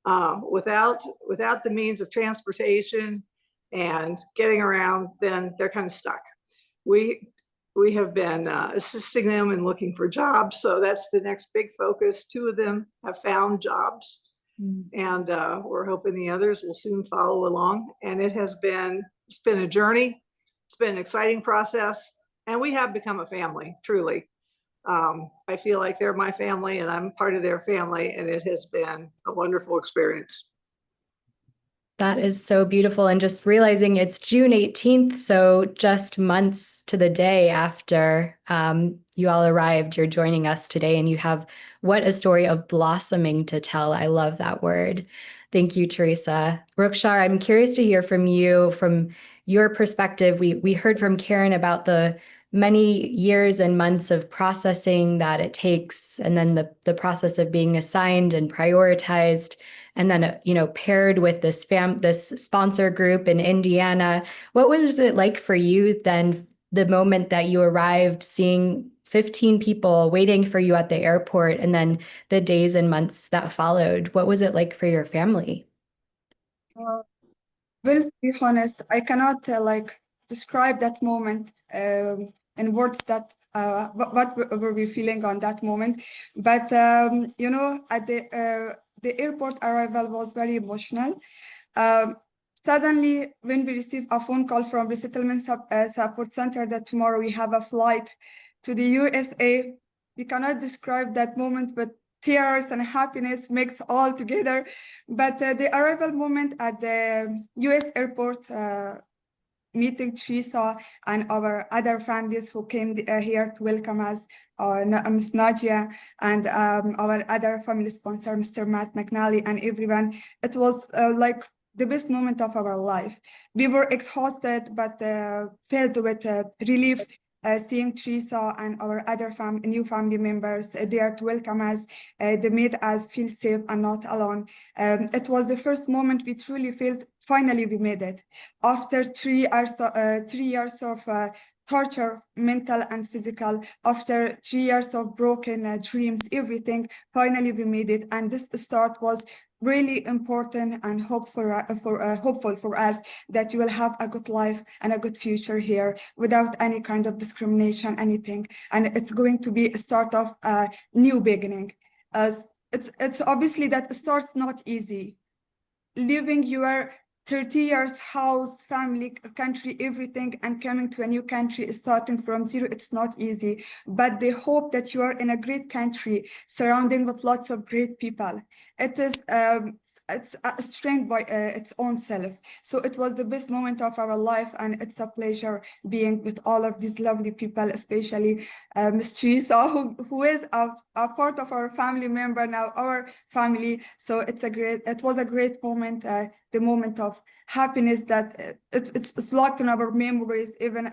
Without the means of transportation and getting around, then they're kind of stuck. We have been assisting them in looking for jobs. So that's the next big focus. 2 of them have found jobs. And we're hoping the others will soon follow along. And it's been a journey. It's been an exciting process. And we have become a family, truly. I feel like they're my family and I'm part of their family, and it has been a wonderful experience. That is so beautiful. And just realizing it's June 18th, so just months to the day after you all arrived, you're joining us today, and you have what a story of blossoming to tell. I love that word. Thank you, Teresa. Roksar, I'm curious to hear from you, from your perspective. We heard from Karen about the many years and months of processing that it takes, and then the process of being assigned and prioritized, and then paired with this sponsor group in Indiana. What was it like for you then, the moment that you arrived, seeing 15 people waiting for you at the airport, and then the days and months that followed? What was it like for your family? Well, to be honest, I cannot describe that moment in words that what were we feeling on that moment. But at the airport arrival was very emotional. Suddenly, when we received a phone call from Resettlement Support Center that tomorrow we have a flight to the USA, we cannot describe that moment, but tears and happiness mixed all together. But the arrival moment at the US airport, meeting Teresa and our other families who came here to welcome us, Ms. Nadia and our other family sponsor, Mr. Matt McNally, and everyone. It was like the best moment of our life. We were exhausted, but filled with relief. Seeing Teresa and our other new family members there to welcome us, they made us feel safe and not alone. It was the first moment we truly felt finally we made it. After 3 years of torture, mental and physical, after 3 years of broken dreams, everything, finally we made it. And this start was really important and hopeful for us that you will have a good life and a good future here without any kind of discrimination, anything. And it's going to be a start of a new beginning. It's obviously that starts not easy. Leaving your 30 years house, family, country, everything, and coming to a new country, starting from zero, it's not easy. But the hope that you are in a great country, surrounding with lots of great people, it is it's a strength by its own self. So it was the best moment of our life, and it's a pleasure being with all of these lovely people, especially Ms. Teresa, who is a part of our family member now, our family. So it was a great moment, the moment of happiness that it's locked in our memories, even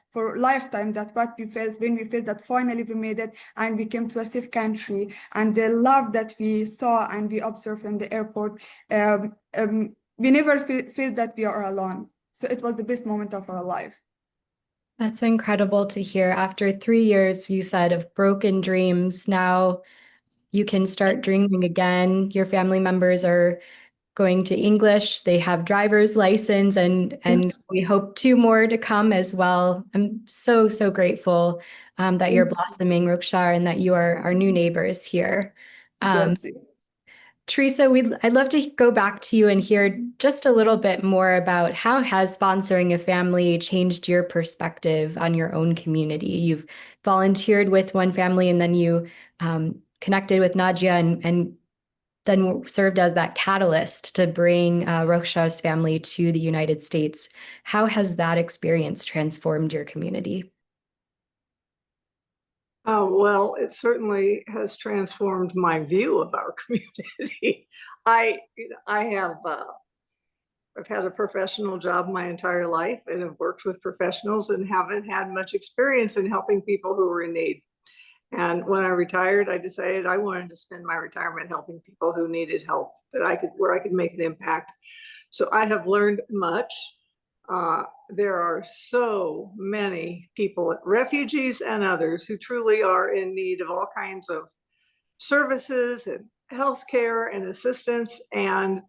for lifetime, that what we felt when we felt that finally we made it and we came to a safe country, and the love that we saw and we observed in the airport. We never feel that we are alone. So it was the best moment of our life. That's incredible to hear. After 3 years, you said, of broken dreams, now you can start dreaming again. Your family members are going to English. They have driver's license, and Yes. we hope 2 more to come as well. I'm so, so grateful that you're Yes. blossoming, Rukshar, and that you are our new neighbors here. Yes. Teresa, I'd love to go back to you and hear just a little bit more about how has sponsoring a family changed your perspective on your own community. You've volunteered with one family, and then you connected with Nadia and then served as that catalyst to bring Roksha's family to the United States. How has that experience transformed your community? Well, it certainly has transformed my view of our community. I have I've had a professional job my entire life and have worked with professionals and haven't had much experience in helping people who are in need. And when I retired, I decided I wanted to spend my retirement helping people who needed help, where I could make an impact. So I have learned much. There are so many people, refugees and others, who truly are in need of all kinds of services and healthcare and assistance. And,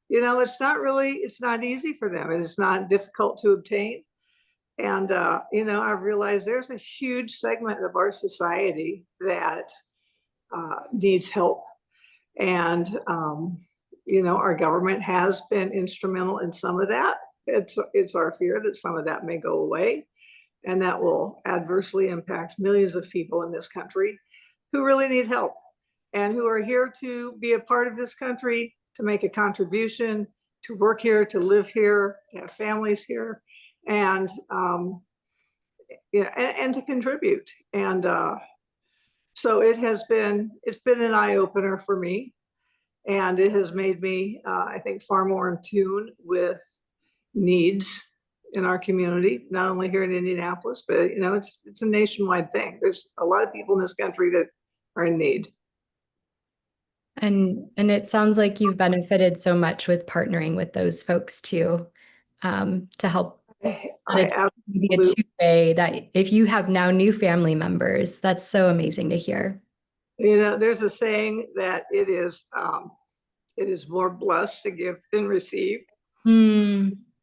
it's not easy for them. It is not difficult to obtain. And, I've realized there's a huge segment of our society that needs help. And, our government has been instrumental in some of that. It's our fear that some of that may go away, and that will adversely impact millions of people in this country who really need help and who are here to be a part of this country, to make a contribution, to work here, to live here, to have families here, and and to contribute. And so it's been an eye opener for me, and it has made me, I think, far more in tune with needs in our community, not only here in Indianapolis, but it's a nationwide thing. There's a lot of people in this country that are in need. And it sounds like you've benefited so much with partnering with those folks too, to help. Maybe a two-way, that if you have now new family members, that's so amazing to hear. There's a saying that it is more blessed to give than receive.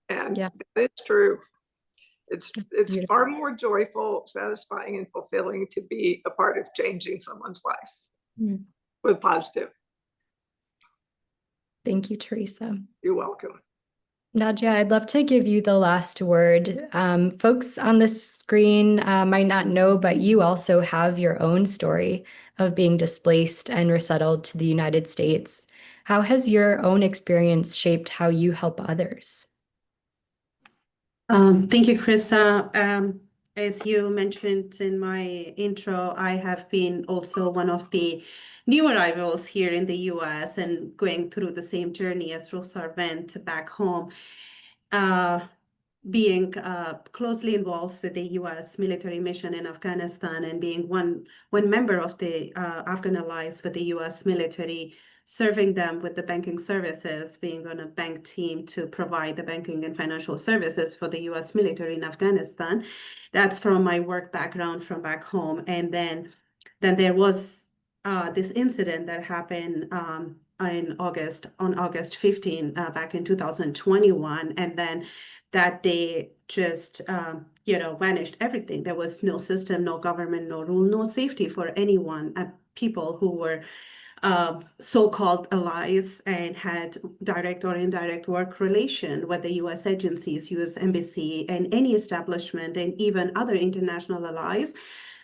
And yeah, it's true. It's far more joyful, satisfying, and fulfilling to be a part of changing someone's life with positive. Thank you, Teresa. You're welcome. Nadia, I'd love to give you the last word. Folks on the screen might not know, but you also have your own story of being displaced and resettled to the United States. How has your own experience shaped how you help others? Thank you, Krista. As you mentioned in my intro, I have been also one of the new arrivals here in the US and going through the same journey as Rosa went back home. Being closely involved with the U.S. military mission in Afghanistan and being one member of the Afghan allies with the U.S. military, serving them with the banking services, being on a bank team to provide the banking and financial services for the U.S. military in Afghanistan. That's from my work background from back home. And then there was this incident that happened on August 15, back in 2021. And then that day just, vanished everything. There was no system, no government, no rule, no safety for anyone, people who were so-called allies and had direct or indirect work relation with the U.S. agencies, U.S. Embassy, and any establishment, and even other international allies.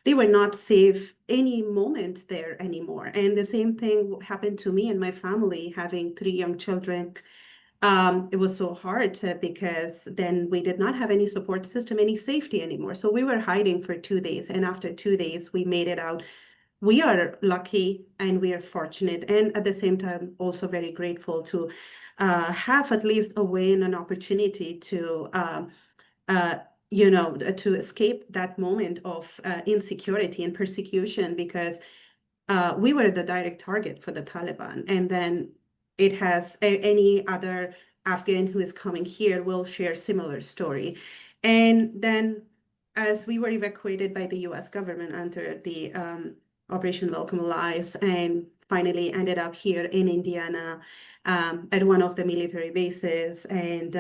They were not safe any moment there anymore. And the same thing happened to me and my family, having 3 young children. It was so hard because then we did not have any support system, any safety anymore. So we were hiding for 2 days. And after 2 days, we made it out. We are lucky and we are fortunate, and at the same time, also very grateful to have at least a way and an opportunity to to escape that moment of insecurity and persecution, because we were the direct target for the Taliban. And then it has any other Afghan who is coming here will share similar story. And then as we were evacuated by the US government under the Operation Welcome Allies, and finally ended up here in Indiana at one of the military bases, and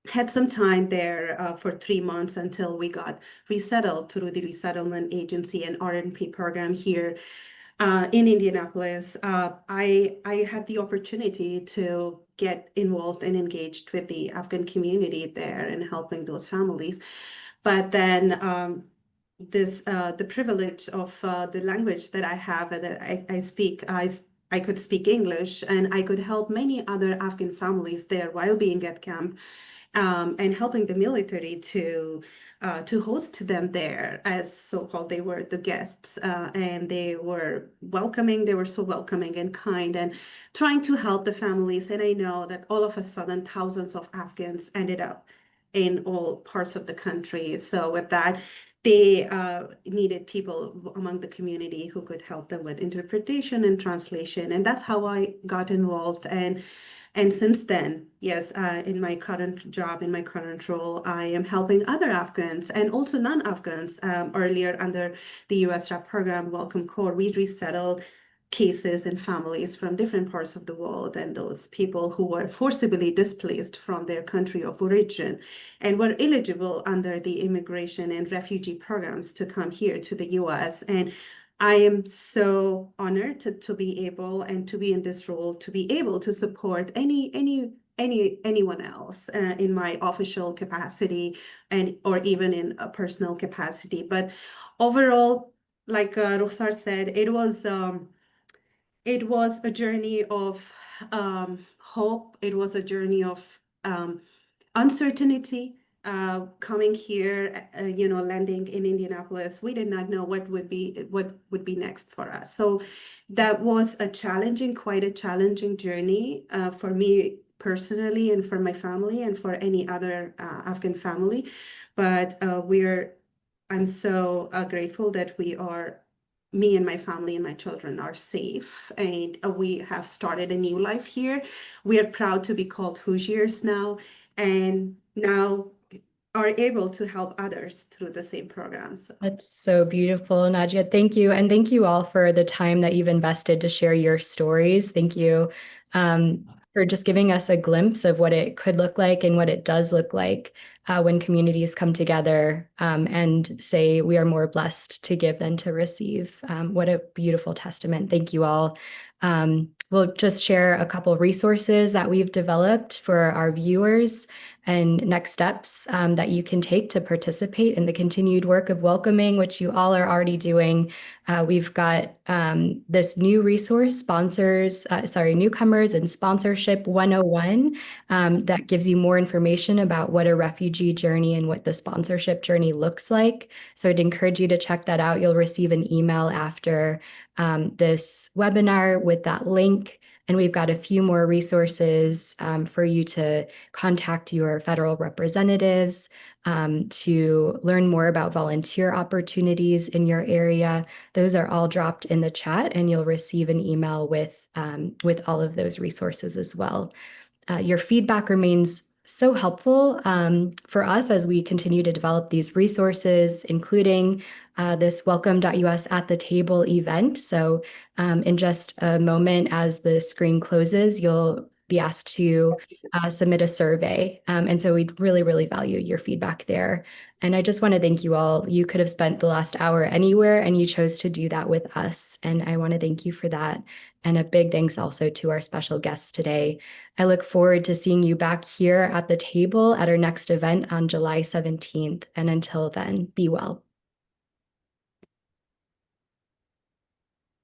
had some time there for 3 months until we got resettled through the Resettlement Agency and RNP program here in Indianapolis. I had the opportunity to get involved and engaged with the Afghan community there and helping those families. But then the privilege of the language that I have, that I speak, I could speak English, and I could help many other Afghan families there while being at camp, and helping the military to host them there as so-called, they were the guests, and they were welcoming. They were so welcoming and kind, and trying to help the families. And I know that all of a sudden, thousands of Afghans ended up in all parts of the country. So with that, they needed people among the community who could help them with interpretation and translation. And that's how I got involved. And since then, yes, in my current job, in my current role, I am helping other Afghans and also non-Afghans. Earlier, under the US RAP program, Welcome Corps, we resettled cases and families from different parts of the world, and those people who were forcibly displaced from their country of origin and were eligible under the immigration and refugee programs to come here to the US. And I am so honored to be able and to be in this role, to be able to support anyone else in my official capacity and or even in a personal capacity. But overall, like Rukhsar said, it was a journey of hope. It was a journey of uncertainty. Coming here, landing in Indianapolis, we did not know what would be next for us. So that was quite a challenging journey for me personally, and for my family, and for any other Afghan family. But I'm so grateful that me and my family and my children are safe, and we have started a new life here. We are proud to be called Hoosiers now, and now are able to help others through the same programs. That's so beautiful, Nadia. Thank you. And thank you all for the time that you've invested to share your stories. Thank you for just giving us a glimpse of what it could look like and what it does look like when communities come together and say we are more blessed to give than to receive. What a beautiful testament. Thank you all. we'll just share a couple resources that we've developed for our viewers and next steps that you can take to participate in the continued work of welcoming, which you all are already doing. We've got this new resource, Newcomers and Sponsorship 101, that gives you more information about what a refugee journey and what the sponsorship journey looks like. So I'd encourage you to check that out. You'll receive an email after this webinar with that link. And we've got a few more resources for you to contact your federal representatives to learn more about volunteer opportunities in your area. Those are all dropped in the chat, and you'll receive an email with all of those resources as well. Your feedback remains so helpful for us as we continue to develop these resources, including this welcome.us at the table event. So in just a moment, as the screen closes, you'll be asked to submit a survey. And so we'd really, really value your feedback there. And I just want to thank you all. You could have spent the last hour anywhere, and you chose to do that with us. And I want to thank you for that. And a big thanks also to our special guests today. I look forward to seeing you back here at the table at our next event on July 17th. And until then, be well.